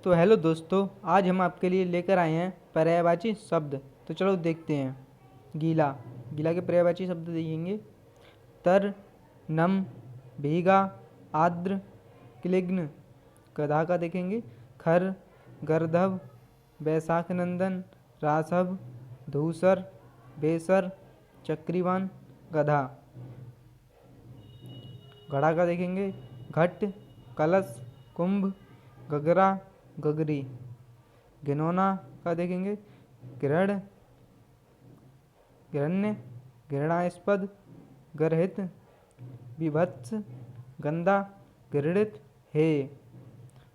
तो हेलो दोस्तों, आज हम आपके लिए लेकर आए हैं पर्यायवाची शब्द। तो चलो देखते हैं। गीला। गीला के पर्यायवाची शब्द देखेंगे। तर, नम, भीगा, आर्द्र, क्लिग्न। गधा का देखेंगे। खर, गर्दभ, बैसाख नंदन, रासभ, धूसर, बेसर, चक्रीवान, गधा। घड़ा का देखेंगे। घट, कलश, कुंभ, गगरा, गगरी। घिनौना का देखेंगे। ग्रहण, घृण्य, घृणास्पद, गर्हित, विभत्स, गंदा, घृणित, हे।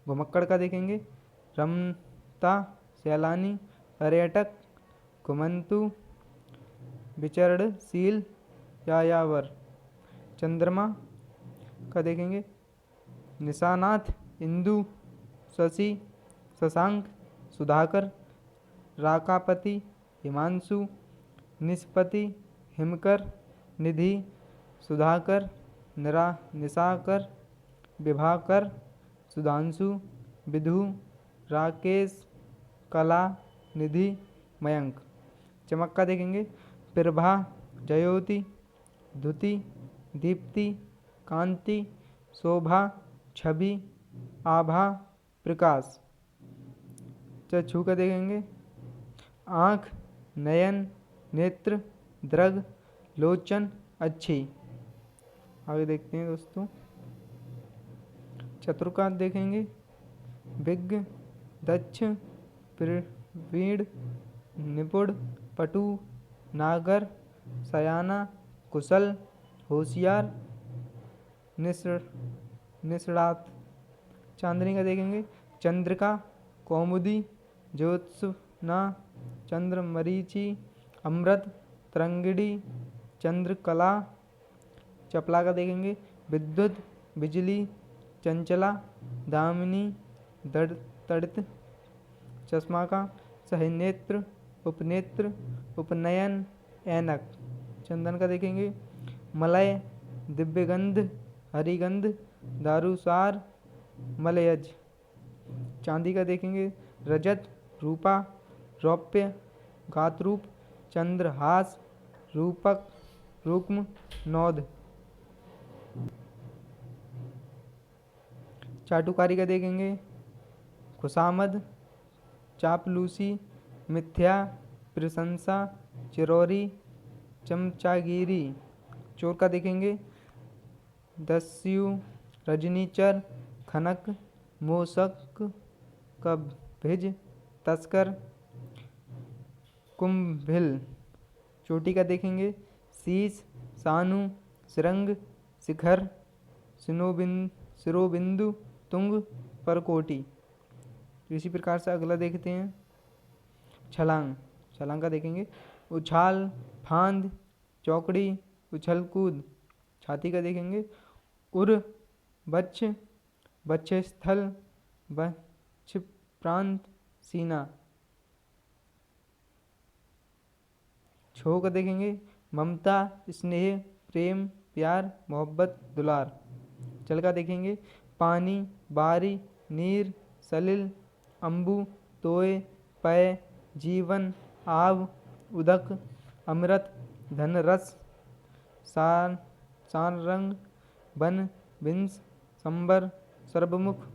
घुमक्कड़ का देखेंगे। रमता, सैलानी, पर्यटक, घुमंतु, विचरणशील, यायावर। चंद्रमा का देखेंगे। निशानाथ, इंदु, शशि, शशांक, सुधाकर, राकापति, हिमांशु, निष्पति, हिमकर, निधि, सुधाकर, निशाकर, विभाकर, सुधांशु, विधु, राकेश, कला, निधि, मयंक। चमक का देखेंगे। प्रभा, जयोति, धुति, दीप्ति, कांति, शोभा, छवि, आभा, प्रकाश। चक्षु का देखेंगे। आँख, नयन, नेत्र, दृग, लोचन, अच्छी। आगे देखते हैं दोस्तों। चतुर का देखेंगे। विज्ञ, दक्ष, प्रवीण, निपुण, पटु, नागर, सयाना, कुशल, होशियार, निष्णात। चांदनी का देखेंगे। चंद्रिका, कौमुदी, ज्योत्सना, चंद्रमरीचि, अमृत, तरंगिणी, चंद्रकला। चपला का देखेंगे। विद्युत, बिजली, चंचला, दामिनी, तड़ित। चश्मा का सहनेत्र, उपनेत्र, उपनयन, ऐनक। चंदन का देखेंगे। मलय, दिव्यगंध, हरिगंध, दारुसार, मलयज। चांदी का देखेंगे। रजत, रूपा, रौप्य, गातरूप, चंद्रहास, रूपक, रुक्म, नौद। चाटुकारी का देखेंगे। खुशामद, चापलूसी, मिथ्या, प्रशंसा, चिरौरी, चमचागिरी। चोर का देखेंगे। दस्यु, रजनीचर, खनक, मोषक, कभिज, तस्कर, कुंभिल। चोटी का देखेंगे। शीश, सानु, सिरंग, शिखर, शिरोबिंदु, तुंग, परकोटी। इसी प्रकार से अगला देखते हैं। छलांग। छलांग का देखेंगे। उछाल, फांद, चौकड़ी, उछल कूद। छाती का देखेंगे। उर, वक्ष, वक्षस्थल, वक्ष प्रांत, सीना। छो का देखेंगे। ममता, स्नेह, प्रेम, प्यार, मोहब्बत, दुलार। जल का देखेंगे। पानी, बारी, नीर, सलिल, अम्बु, तोय, पय, जीवन, आव, उदक, अमृत, धनरस, सारंग, वन, विंस, संबर, सर्वमुख।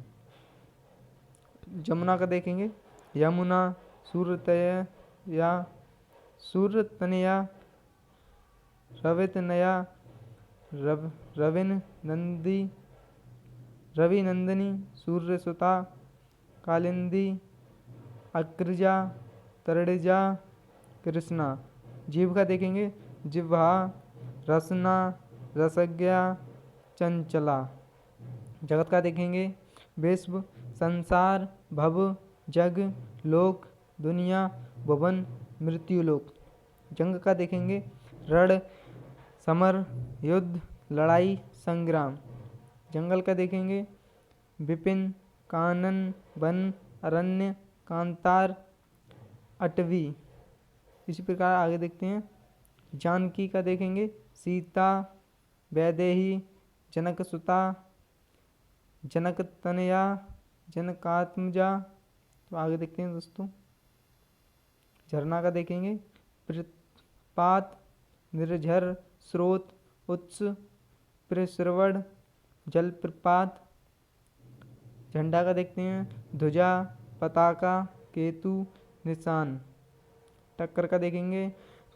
जमुना का देखेंगे। यमुना, सूरतया, सूरतनया, रवितनया, रवि नंदिनी, सूर्यसुता, कालिंदी, अग्रजा, तरणिजा, कृष्णा। जीव का देखेंगे। जिह्वा, रसना, रसज्ञा, चंचला। जगत का देखेंगे। विश्व, संसार, भव, जग, लोक, दुनिया, भुवन, मृत्युलोक। जंग का देखेंगे। रण, समर, युद्ध, लड़ाई, संग्राम। जंगल का देखेंगे। विपिन, कानन, वन, अरण्य, कांतार, अटवी। इसी प्रकार आगे देखते हैं। जानकी का देखेंगे। सीता, वैदेही, जनकसुता, जनकतनया, जनकात्मजा, तो आगे देखते हैं दोस्तों। झरना का देखेंगे, प्रपात, निर्झर, स्रोत, उत्स, प्रसरवण, जलप्रपात। झंडा का देखते हैं, ध्वजा, पताका, केतु, निशान। टक्कर का देखेंगे,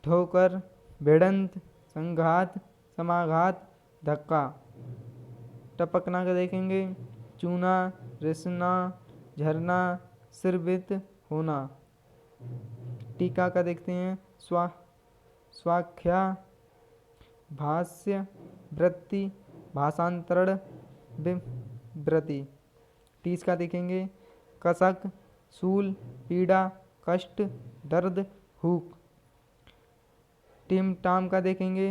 ठोकर, भिड़ंत, संघात, समाघात, धक्का। टपकना का देखेंगे, चूना, रिसना, झरना, सिरबित होना। टीका का देखते हैं, स्वाख्या, भाष्य, वृत्ति, भाषांतरण, विवृति। टीस का देखेंगे, कसक, सूल, पीड़ा, कष्ट, दर्द, हुक। टिम टाम का देखेंगे,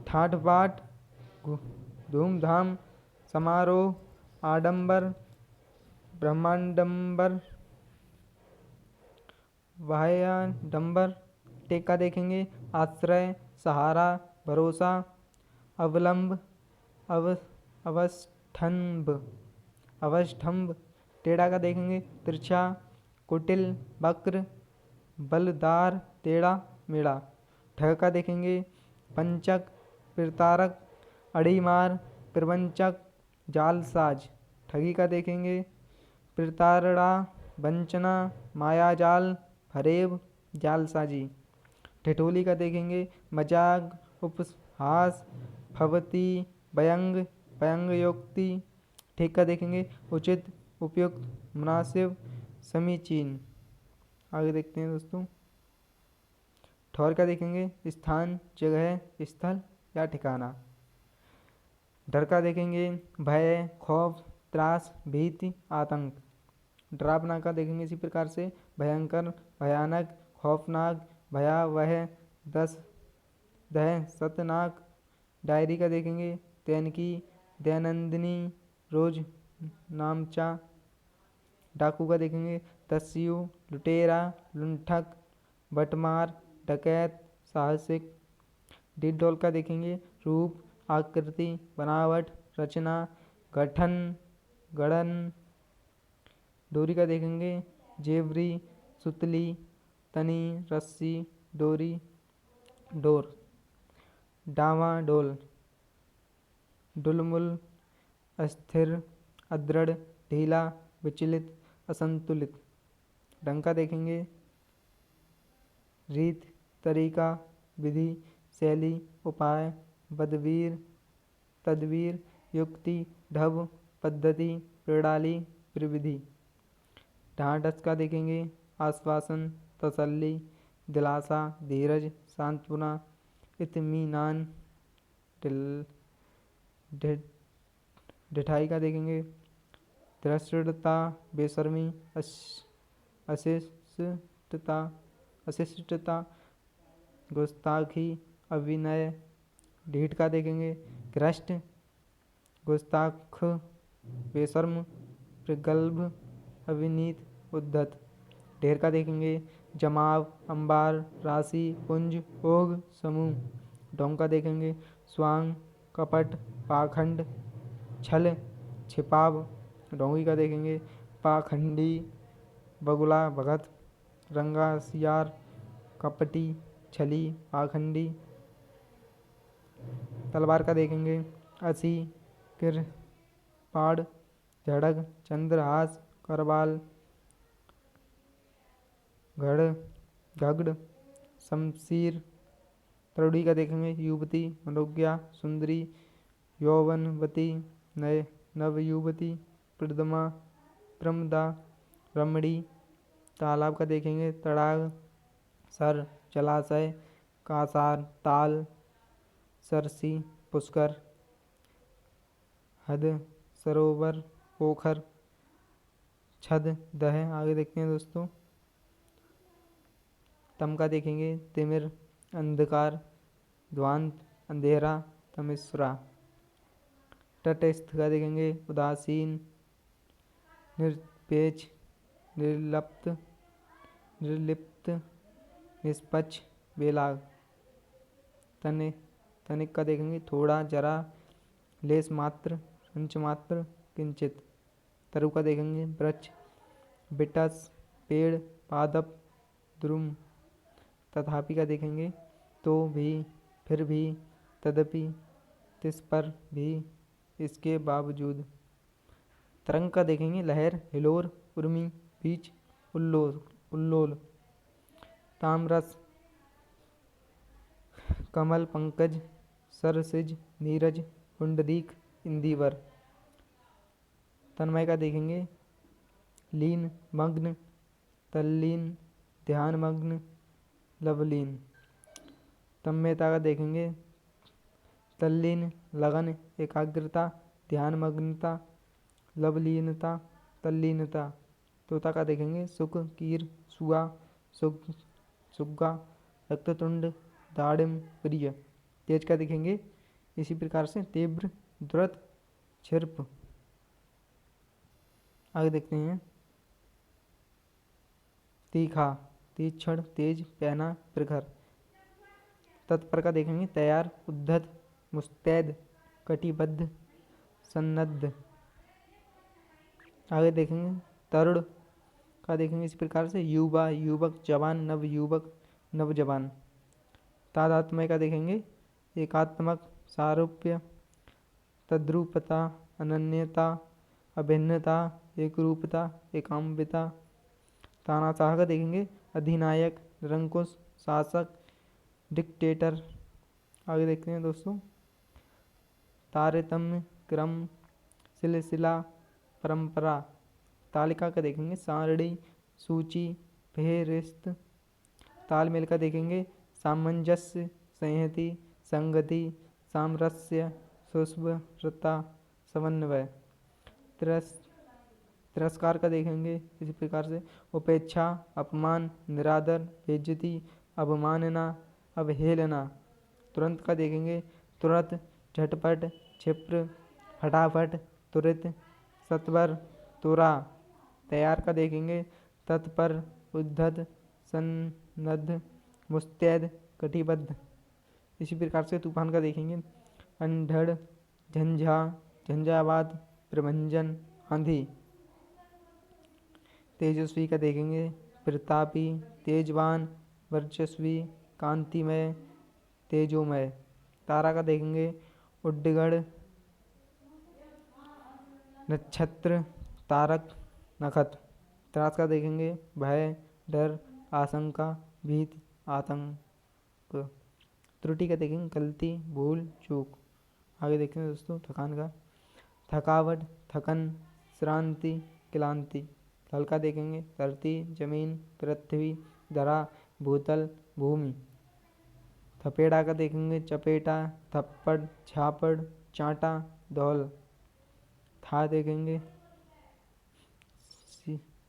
ठाठ बाट, धूमधाम, समारोह, आडंबर, ब्रह्मांडंबर, वाह्याडंबर। टेका देखेंगे, आश्रय, सहारा, भरोसा, अवलंब, अवस्थंभ, अवष्टंभ। टेढ़ा का देखेंगे, तिरछा, कुटिल, वक्र, बलदार, टेढ़ा मेढ़ा। ठ का देखेंगे, पंचक, प्रतारक, अड़ीमार, प्रवंचक, जालसाज। ठगी का देखेंगे, प्रताड़ना, वंचना, मायाजाल, फरेब, जालसाजी। ठिठोली का देखेंगे, मजाक, उपहास, फवती, व्यंग, व्यंग्योक्ति। ठीक का देखेंगे, उचित, उपयुक्त, मुनासिब, समीचीन। आगे देखते हैं दोस्तों। ठौर का देखेंगे, स्थान, जगह, स्थल या ठिकाना। डर का देखेंगे, भय, खौफ, त्रास, भीति, आतंक। डरावना का देखेंगे इसी प्रकार से, भयंकर, भयानक, खौफनाक, भयावह, दह, सतनाक। डायरी का देखेंगे, तैनकी, दैनंदिनी, रोज नामचा। डाकू का देखेंगे, दस्यु, लुटेरा, लुंठक, बटमार, डकैत, साहसिक। डिडोल का देखेंगे, रूप, आकृति, बनावट, रचना, गठन, गढ़न। डोरी का देखेंगे, जेवरी, सुतली, तनी, रस्सी, डोरी, डोर। डावाडोल, डुलमुल, अस्थिर, अदृढ़, ढीला, विचलित, असंतुलित। डंका देखेंगे, रीत, तरीका, विधि, शैली, उपाय, बदवीर, तदवीर, युक्ति, ढब, पद्धति, प्रणाली, प्रविधि। ढांढस का देखेंगे, आश्वासन, तसल्ली, दिलासा, धीरज, सांत्वना, इत्मीनान। ढिठाई का देखेंगे, धृष्टता, बेशर्मी, अशिष्टता, गुस्ताखी, अविनय। ढीठ का देखेंगे, भ्रष्ट, गुस्ताख, बेशर्म, प्रगल्भ, अविनीत, उद्धत। ढेर का देखेंगे, जमाव, अंबार, राशि, पुंज, ओघ, समूह। ढोंग का देखेंगे, स्वांग, कपट, पाखंड, छल, छिपाव। ढोंगी का देखेंगे, पाखंडी, बगुला, भगत, रंगा, सियार, कपटी, छली, पाखंडी। तलवार का देखेंगे, असी, किरपाड़, झड़ग, चंद्रहास, करवाल, घगड़, शमशीर। तरुड़ी का देखेंगे, युवती, मनोज्ञा, सुंदरी, यौवनवती, नवयुवती, प्रदमा, प्रमदा, रमणी। तालाब का देखेंगे, तड़ाग, सर, जलाशय, कासार, ताल, सरसी, पुष्कर, हद, सरोवर, पोखर, छद, दह। आगे देखते हैं दोस्तों। तम का देखेंगे, तिमिर, अंधकार, ध्वांत, अंधेरा, तमिश्रा। तटस्थ का देखेंगे, उदासीन, निरपेक्ष, निर्लिप्त, निष्पक्ष, बेलाग। तनिक का देखेंगे, थोड़ा, जरा, लेस मात्र, अंश मात्र, किंचित। तरु का देखेंगे, वृक्ष, बिटस पेड़, पादप, द्रुम। तथापि का देखेंगे तो भी, फिर भी, तदपि, तिस पर भी, इसके बावजूद। तरंग का देखेंगे लहर, हिलोर, उर्मी, बीच, उल्लोल उल्लोल। तामरस, कमल, पंकज, सरसिज, नीरज, पुंडरीक, इंदिवर। तन्मय का देखेंगे लीन, मग्न, तल्लीन, ध्यानमग्न, लवलीन। तन्मयता का देखेंगे तल्लीन, लगन, एकाग्रता, ध्यानमग्नता, लवलीनता, तल्लीनता। तोता का देखेंगे सुख, कीर, सुआ, सुग्गा, रक्ततुंड, दाड़िम, प्रिय। तेज का देखेंगे इसी प्रकार से तीव्र, द्रुत, छिर्प। आगे देखते हैं तीखा, तीक्ष्ण, तेज, पैना, प्रखर। तत्पर का देखेंगे तैयार, उद्धत, मुस्तैद, कटिबद्ध, सन्नद्ध। आगे देखेंगे तरुण का देखेंगे इस प्रकार से युवा, युवक, जवान, नव युवक, नवजवान। तादात्म्य का देखेंगे एकात्मक, सारूप्य, तद्रूपता, अनन्यता, अभिन्नता, एकरूपता, एकाम्बिता। तानाशाह का देखेंगे अधिनायक, निरंकुश, शासक, डिक्टेटर। आगे देखते हैं दोस्तों तारतम्य, क्रम, सिलसिला, परंपरा। तालिका का देखेंगे सारणी, सूची, फेहरिस्त। तालमेल का देखेंगे सामंजस्य, संहति, संगति, सामरस्य, सुस्वरता, समन्वय। तिरस्कार का देखेंगे इसी प्रकार से उपेक्षा, अपमान, निरादर, बेइज्जती, अवमानना, अवहेलना। तुरंत का देखेंगे तुरंत, झटपट, क्षिप्र, फटाफट, तुरित, सत्वर, तुरा। तैयार का देखेंगे तत्पर, उद्धत, सन्नद्ध, मुस्तैद, कटिबद्ध। इसी प्रकार से तूफान का देखेंगे अंधड़, झंझा, झंझावात, प्रभंजन, आंधी। तेजस्वी का देखेंगे प्रतापी, तेजवान, वर्चस्वी, कांतिमय, तेजोमय। तारा का देखेंगे उड्डगण, नक्षत्र, तारक, नक्षत्र। त्रास का देखेंगे भय, डर, आशंका, भीति, आतंक। त्रुटि का देखेंगे गलती, भूल, चूक। आगे देखेंगे दोस्तों थकान का थकावट, थकन, श्रांति, क्लांति। थल का देखेंगे धरती, जमीन, पृथ्वी, धरा, भूतल, भूमि। थपेड़ा का देखेंगे चपेटा, थप्पड़, झापड़, चांटा, धौल। था देखेंगे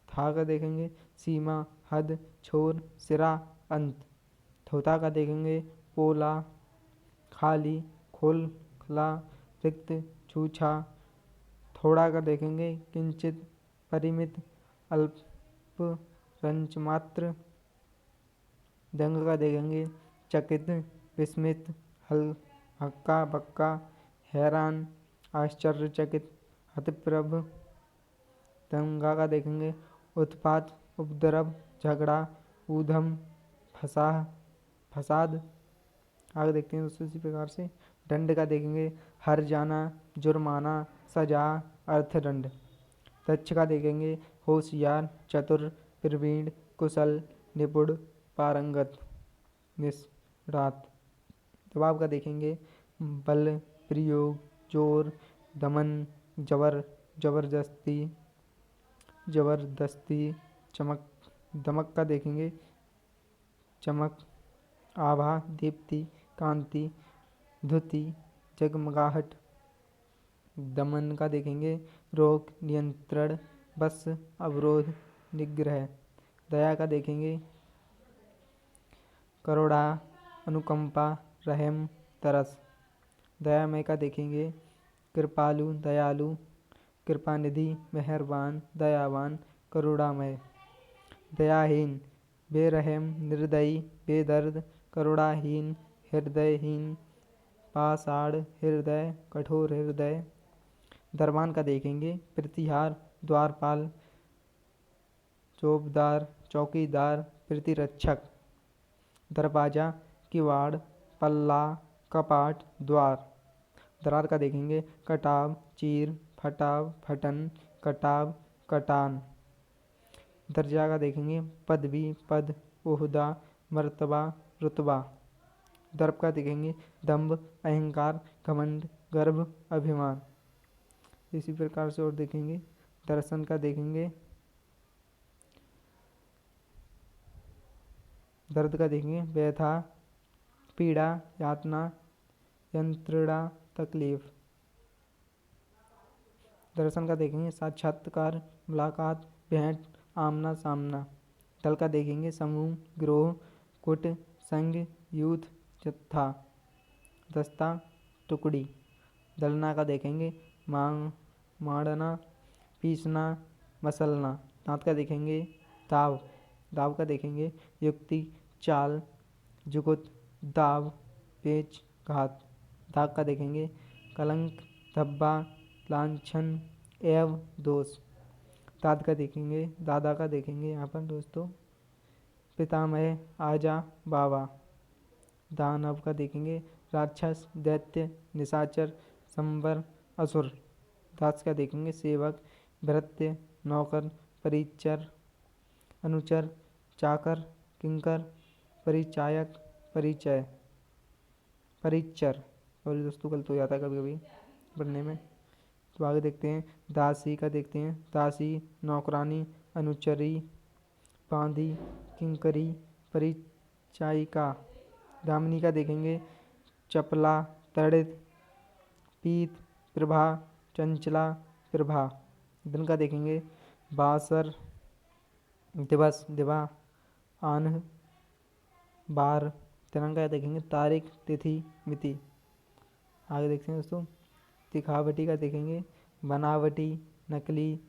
था का देखेंगे सीमा, हद, छोर, सिरा, अंत। थोता का देखेंगे पोला, खाली, खुल, खुला, रिक्त, छूछा। थोड़ा का देखेंगे किंचित, परिमित, अल्प, रंच मात्र। दंग का देखेंगे चकित, विस्मित, हक्का बक्का, हैरान, आश्चर्यचकित, हतप्रभ। दंगा का देखेंगे उत्पात, उपद्रव, झगड़ा, ऊधम, फसाह, फसाद। आगे देखते हैं दोस्तों इसी प्रकार से दंड का देखेंगे हर जाना, जुर्माना, सजा, अर्थदंड। दक्ष का देखेंगे होशियार, चतुर, प्रवीण, कुशल, निपुण, पारंगत, निष्णात। दबाव का देखेंगे बल, प्रयोग, जोर, दमन, जबर, जबरदस्ती, जबरदस्ती। चमक दमक का देखेंगे चमक, आभा, दीप्ति, कांति, धुति, जगमगाहट। दमन का देखेंगे रोक, नियंत्रण, बस, अवरोध, निग्रह। दया का देखेंगे करुणा, अनुकंपा, रहम, तरस। दयामय का देखेंगे कृपालु, दयालु, कृपानिधि, मेहरबान, दयावान, करुणामय। दयाहीन, बेरहम, निर्दयी, बेदर्द, करुणाहीन, हृदयहीन, पाषाण हृदय, कठोर हृदय। दरबान का देखेंगे प्रतिहार, द्वारपाल, चौबदार, चौकीदार, प्रतिरक्षक। दरवाजा, किवाड़, पल्ला, कपाट, द्वार। दरार का देखेंगे कटाव, चीर, फटाव, फटन, कटाव, कटान। दर्जा का देखेंगे पदवी, पद, ओहदा, मर्तबा, रुतबा। दर्प का देखेंगे दंभ, अहंकार, घमंड, गर्भ, अभिमान। इसी प्रकार से और देखेंगे दर्शन का देखेंगे दर्द का देखेंगे व्यथा, पीड़ा, यातना, यंत्रणा, तकलीफ। दर्शन का देखेंगे साक्षात्कार, मुलाकात, भेंट, आमना सामना। दल का देखेंगे समूह, गिरोह, गुट, संघ, यूथ, जत्था। दस्ता, टुकड़ी। दलना का देखेंगे मांग, माड़ना, पीसना, मसलना। दांत का देखेंगे दाव। दाव का देखेंगे युक्ति, चाल, जुगुत, दाव, पेच, घात। दाग का देखेंगे कलंक, धब्बा, लांछन, एवं दोष। दाद का देखेंगे दादा का देखेंगे यहाँ पर दोस्तों पितामह, आजा, बाबा। दानव का देखेंगे राक्षस, दैत्य, निशाचर, संवर, असुर। दास का देखेंगे सेवक, भृत्य, नौकर, परिचर, अनुचर, चाकर, किंकर, परिचायक, परिचय, परिचर। और दोस्तों गलत हो जाता है कभी कभी पढ़ने में। तो आगे देखते हैं दासी का देखते हैं दासी, नौकरानी, अनुचरी, बांदी, किंकरी, परिचायिका। दामिनी का देखेंगे चपला, तड़ित, पीत, प्रभा, चंचला, प्रभा। दिन का देखेंगे बासर, दिवस, दिवा, आन्ह, बार। दिनांक का देखेंगे तारीख, तिथि, मिति। आगे देखते हैं दोस्तों दिखावटी का देखेंगे बनावटी, नकली,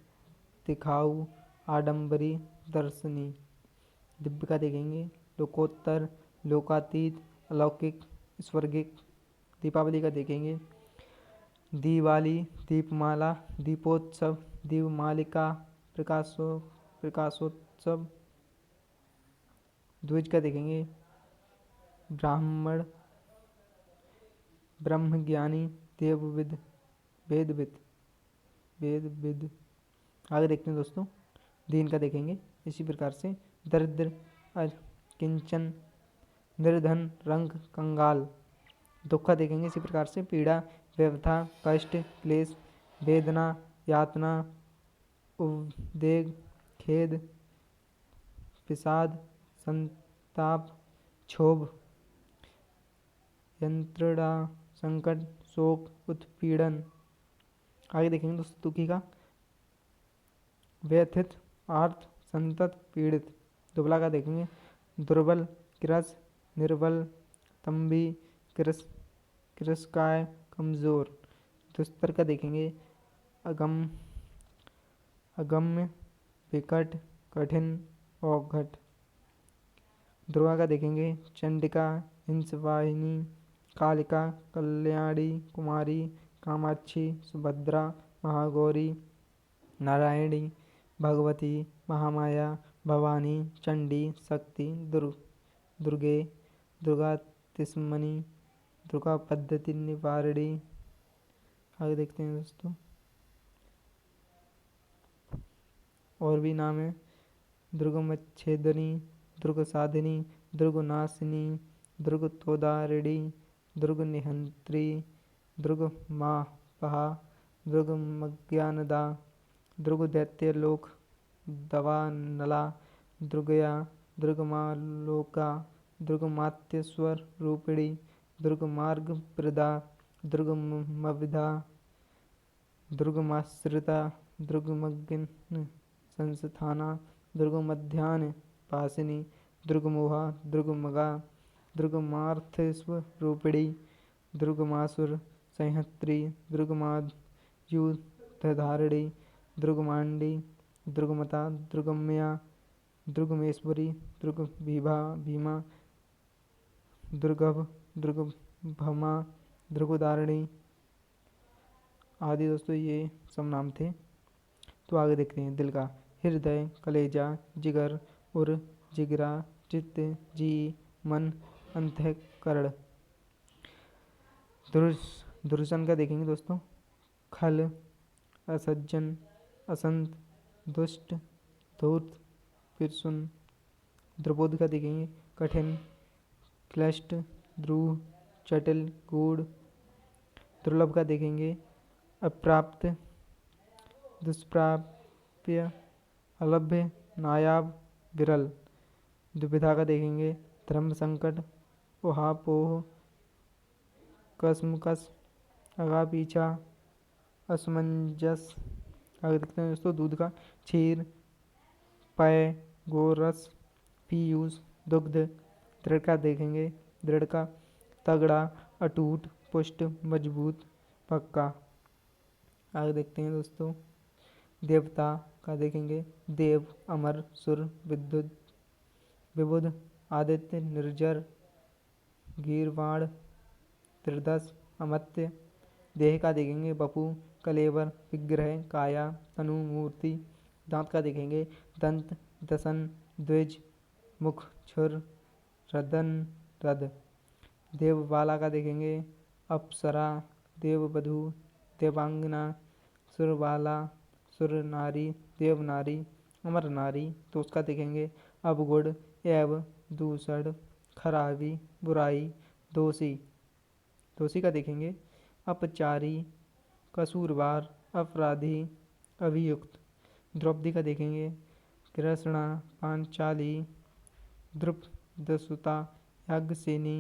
दिखाऊ, आडंबरी, दर्शनी। दिव्य का देखेंगे लोकोत्तर, लोकातीत, अलौकिक, स्वर्गिक। दीपावली का देखेंगे दीवाली, दीपमाला, दीपोत्सव, दीपमालिका, प्रकाशोत्सव। द्विज का देखेंगे ब्राह्मण, ब्रह्मज्ञानी, देवविद, वेदविद, वेदविद। आगे देखते हैं दोस्तों दीन का देखेंगे इसी प्रकार से दरिद्र, किंचन, निर्धन, रंग, कंगाल। दुख का देखेंगे इसी प्रकार से पीड़ा, व्यथा, कष्ट, क्लेश, वेदना, यातना, उद्वेग, खेद, विषाद, संताप, क्षोभ, यंत्रणा, संकट, शोक, उत्पीड़न। आगे देखेंगे दोस्तों दुखी का व्यथित, आर्त, संतत, पीड़ित। दुबला का देखेंगे दुर्बल, किरस, निर्बल, तंबी, किरसकाय, कमजोर। दुस्तर का देखेंगे अगम्य, विकट, कठिन, औघट। दुर्गा का देखेंगे चंडिका, हिंसवाहिनी, कालिका, कल्याणी, कुमारी, कामाक्षी, सुभद्रा, महागौरी, नारायणी, भगवती, महामाया, भवानी, चंडी, शक्ति, दुर्गे, दुर्गा तिस्मनी, दुर्गा पद्धति निवारणी। आगे देखते हैं दोस्तों और भी नाम है दुर्गमच्छेदनी, दुर्ग साधिनी, दुर्ग नाशिनी, दुर्ग तोदारिणी, दुर्ग निहंत्री, दुर्ग मापहा, दुर्ग मज्ञानदा, दुर्ग दैत्यलोक, दवा नला, दुर्गया, दुर्गमालोका, दुर्गमात्यस्वर रूपिणी, दुर्गमार्ग प्रदा, दुर्गमविदा, दुर्गमाश्रिता, दुर्गमग्न संस्थाना, दुर्गमध्यान पासिनी, दुर्गमोहा, दुर्गमगा, दुर्गमार्थस्व रूपिणी, दुर्गमासुर संहत्री, दुर्गमायुधधारिणी, दुर्गमांडी, दुर्गमता, दुर्गम्या, दुर्गमेश्वरी, दुर्गभीमा, भीमा, दुर्गभ, दुर्गभमा, दुर्गोदारिणी आदि। दोस्तों ये सब नाम थे। तो आगे देखते हैं दिल का हृदय, कलेजा, जिगर, उर, जिगरा, चित्त, जी, मन, अंतःकरण। दुर्सन का देखेंगे दोस्तों। खल, असज्जन, असंत, दुष्ट, धूर्त, पिरसुन। द्रबोध का देखेंगे। कठिन, क्लिष्ट, ध्रुव, जटिल, गूढ़। दुर्लभ का देखेंगे। अप्राप्त, दुष्प्राप्य, अलभ्य, नायाब, विरल। दुविधा का देखेंगे। धर्म संकट, उहापोह, कसमकस, आगा पीछा, असमंजस। आगे देखते हैं दोस्तों दूध का। क्षीर, पेय, गोरस, पीयूष, दुग्ध। दृढ़ का देखेंगे। दृढ़ का तगड़ा, अटूट, पुष्ट, मजबूत, पक्का। आगे देखते हैं दोस्तों देवता का देखेंगे। देव, अमर, सुर, विद्युत, विबुध, आदित्य, निर्जर, गीरवाण, त्रिदश, अमर्त्य। देह का देखेंगे। बपु, कलेवर, विग्रह, काया, तनु, मूर्ति। दांत का देखेंगे। दंत, दसन, द्विज, मुख, छुर, रदन, रद। देवबाला का देखेंगे। अप्सरा, देववधू, देवांगना, सुरबाला, सुर नारी, देवनारी, अमर नारी। तो उसका देखेंगे। अवगुण, एव, दूषण, खराबी, बुराई, दोषी। दोषी का देखेंगे। अपचारी, कसूरवार, अपराधी, अभियुक्त। द्रौपदी का देखेंगे। कृष्णा, पांचाली, द्रुपदसुता, याज्ञसेनी।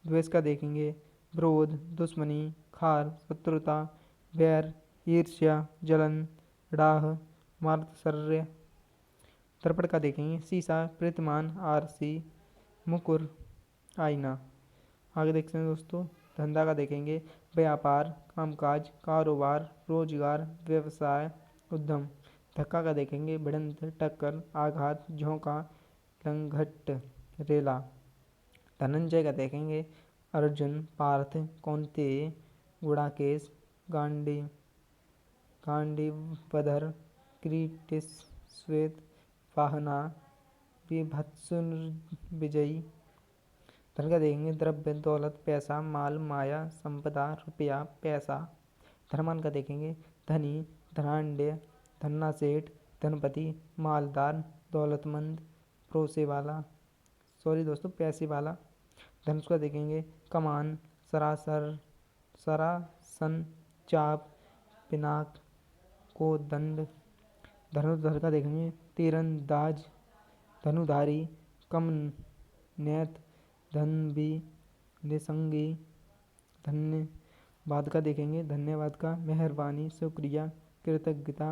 द्वेष का देखेंगे। क्रोध, दुश्मनी, खार, शत्रुता, वैर, ईर्ष्या, जलन, डाह, मात्सर्य। दर्पण का देखेंगे। शीशा, प्रतिमान, आरसी, मुकुर, आईना। आगे देखते हैं दोस्तों धंधा का देखेंगे। व्यापार, कामकाज, कारोबार, रोजगार, व्यवसाय, उद्यम। धक्का का देखेंगे। भिड़ंत, टक्कर, आघात, झोंका, लंघट, रेला। धनंजय का देखेंगे। अर्जुन, पार्थ, कौंतेय, गुड़ाकेश, गांडीवधर, क्रीटिस, श्वेत, वाहना, विभत्सुविजयी। धन का देखेंगे। द्रव्य, दौलत, पैसा, माल, माया, संपदा, रुपया, पैसा। धनवान का देखेंगे। धनी, धनाढ्य, धन्ना सेठ, धनपति, मालदार, दौलतमंद, प्रोसे वाला, सॉरी दोस्तों पैसे वाला। धनुष का देखेंगे। कमान, सरासर, सरासन, चाप, पिनाक, कोदंड। धनुर्धर का देखेंगे। तीरंदाज, धनुधारी, कमनेत, धनवी, निसंगी। धन्यवाद का देखेंगे। धन्यवाद का मेहरबानी, शुक्रिया, कृतज्ञता,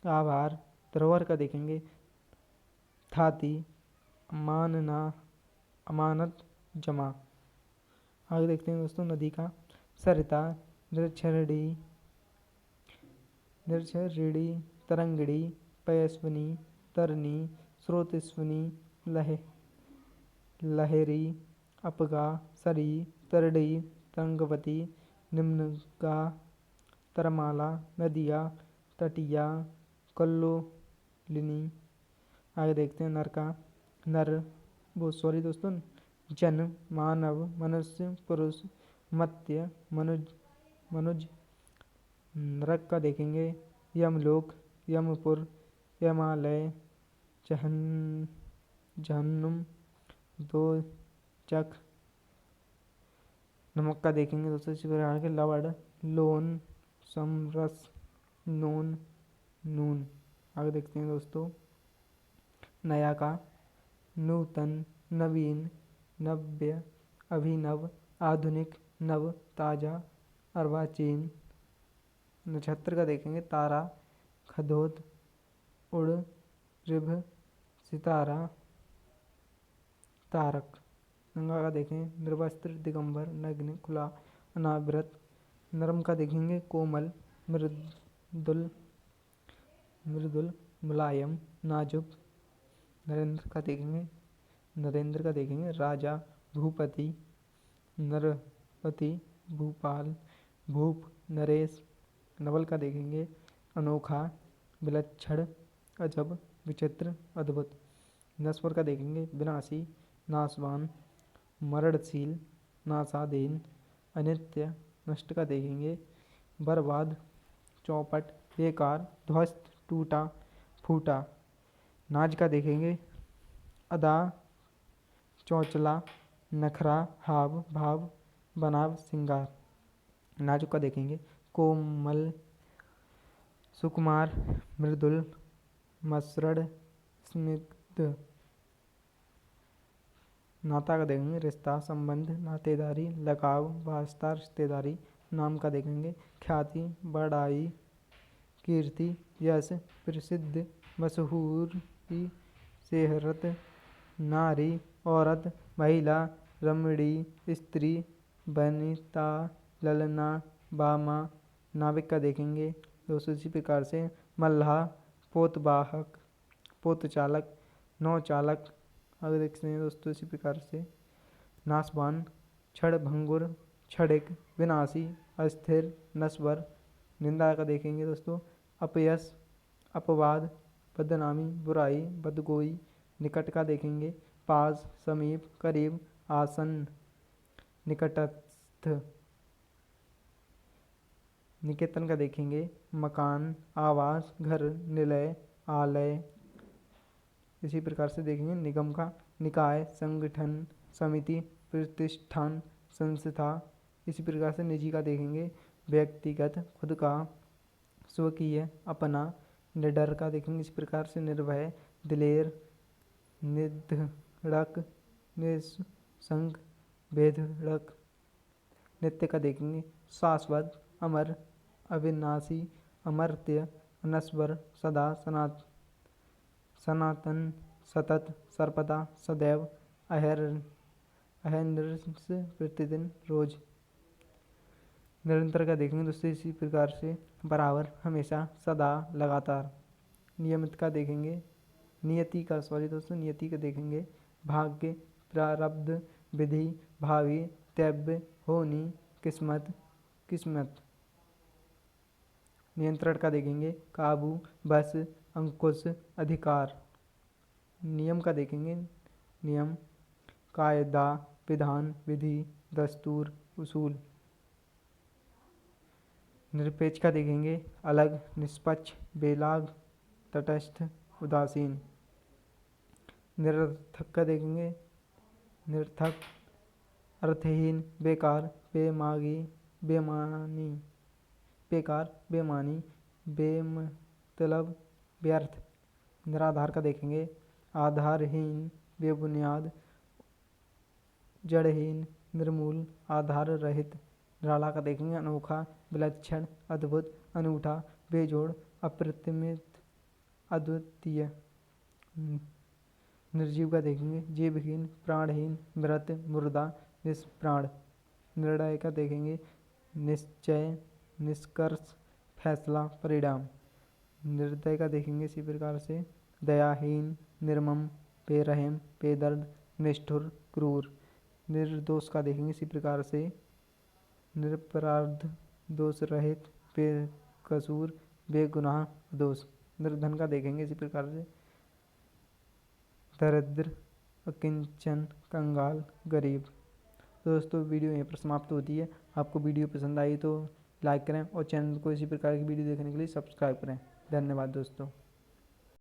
आभार। धरोहर का देखेंगे। थाती, मानना, अमानत, जमा। आगे देखते हैं दोस्तों नदी का। सरिता, निर्झरिणी, तरंगिणी, पयस्विनी, तरनी, स्रोतस्विनी, लहरी, अपगा, सरी, तरडी, तरंगवती, निम्नगा, तरमाला, नदिया, तटिया, कल्लोलिनी। आगे देखते हैं नर का। नर वो सॉरी दोस्तों जन, मानव, मनुष्य, पुरुष, मत्य, मनुज। नरक का देखेंगे। यमलोक, यमपुर, यमालय, जहन्नुम, दोजख। नमक का देखेंगे दोस्तों इसी प्रकार के लवण, लोन, समरस, नून, नून। आगे देखते हैं दोस्तों नया का। नूतन, नवीन, नव्य, अभिनव, आधुनिक, नव, ताजा, अर्वाचीन। नक्षत्र का देखेंगे। तारा, खदोत, उड़, ऋभ, सितारा, तारक। गंगा का देखें। निर्वस्त्र, दिगंबर, नग्न, खुला, अनावृत। नरम का देखेंगे। कोमल, मृदुल, मुलायम, नाजुक। नरेंद्र का देखेंगे। नरेंद्र का देखेंगे। राजा, भूपति, नरपति, भूपाल, भूप, नरेश। नवल का देखेंगे। अनोखा, विलक्षण, अजब, विचित्र, अद्भुत। नस्वर का देखेंगे विनाशी, नाशवान, मरणशील, नाशाधीन, अनित्य। नष्ट का देखेंगे बर्बाद, चौपट, बेकार, ध्वस्त, टूटा, फूटा। नाज का देखेंगे अदा, चौचला, नखरा, हाव भाव, बनाव, सिंगार। नाजुक का देखेंगे कोमल, सुकुमार, मृदुल, मसृण, स्निग्ध। नाता का देखेंगे रिश्ता, संबंध, नातेदारी, लगाव, वास्ता, रिश्तेदारी। नाम का देखेंगे ख्याति, बड़ाई, कीर्ति, यश, प्रसिद्ध, मशहूरी, शोहरत। नारी, औरत, महिला, रमणी, स्त्री, वनिता, ललना, बामा। नाविक का देखेंगे दोस्तों इसी प्रकार से मल्लाह, पोतवाहक, पोतचालक, नौचालक। आगे देखते हैं दोस्तों इसी प्रकार से नाशवान, क्षण भंगुर, क्षणिक, विनाशी, अस्थिर, नश्वर। निंदा का देखेंगे दोस्तों अपयश, अपवाद, बदनामी, बुराई, बदगोई। निकट का देखेंगे पास, समीप, करीब, आसन्न, निकटस्थ। निकेतन का देखेंगे मकान, आवास, घर, निलय, आलय। इसी प्रकार से देखेंगे निगम का निकाय, संगठन, समिति, प्रतिष्ठान, संस्था। इसी प्रकार से निजी का देखेंगे व्यक्तिगत, खुद का, स्वकीय, अपना। निडर का देखेंगे इस प्रकार से निर्भय, दिलेर, निधड़क, निस्संग, बेधड़क। नित्य का देखेंगे शाश्वत, अमर, अविनाशी, अमर्त्य, अनश्वर, सदा, सनातन, सतत, सर्वदा, सदैव, अहर्निश, प्रतिदिन, रोज। निरंतर का देखेंगे दोस्तों इसी प्रकार से बराबर, हमेशा, सदा, लगातार। नियमित का देखेंगे नियति का देखेंगे भाग्य, प्रारब्ध, विधि, भावी, तैव्य, होनी, किस्मत, किस्मत। नियंत्रण का देखेंगे काबू, बस, अंकुश, अधिकार। नियम का देखेंगे नियम, कायदा, विधान, विधि, दस्तूर, उसूल। निरपेक्ष का देखेंगे अलग, निष्पक्ष, बेलाग, तटस्थ, उदासीन। निरर्थक का देखेंगे निरर्थक, अर्थहीन, बेकार, बेमागी, बेमानी, बेकार, बेमानी, बेमतलब, व्यर्थ। निराधार का देखेंगे आधारहीन, बेबुनियाद, जड़हीन, निर्मूल, आधार रहित। निराला का देखेंगे अनोखा, विलक्षण, अद्भुत, अनूठा, बेजोड़, अप्रतिमित, अद्वितीय। निर्जीव का देखेंगे जीवहीन, प्राणहीन, मृत, मुर्दा, निष्प्राण। निर्णय का देखेंगे निश्चय, निष्कर्ष, फैसला, परिणाम। निर्दय का देखेंगे इसी प्रकार से दयाहीन, निर्मम, बेरहम, बेदर्द, निष्ठुर, क्रूर। निर्दोष का देखेंगे इसी प्रकार से निरपराध, दोष रहित, बेकसूर, बेगुनाह, दोष। निर्धन का देखेंगे इसी प्रकार से दरिद्र, अकिंचन, कंगाल, गरीब। दोस्तों वीडियो यहीं पर समाप्त होती है। आपको वीडियो पसंद आई तो लाइक करें और चैनल को इसी प्रकार की वीडियो देखने के लिए सब्सक्राइब करें। धन्यवाद दोस्तों।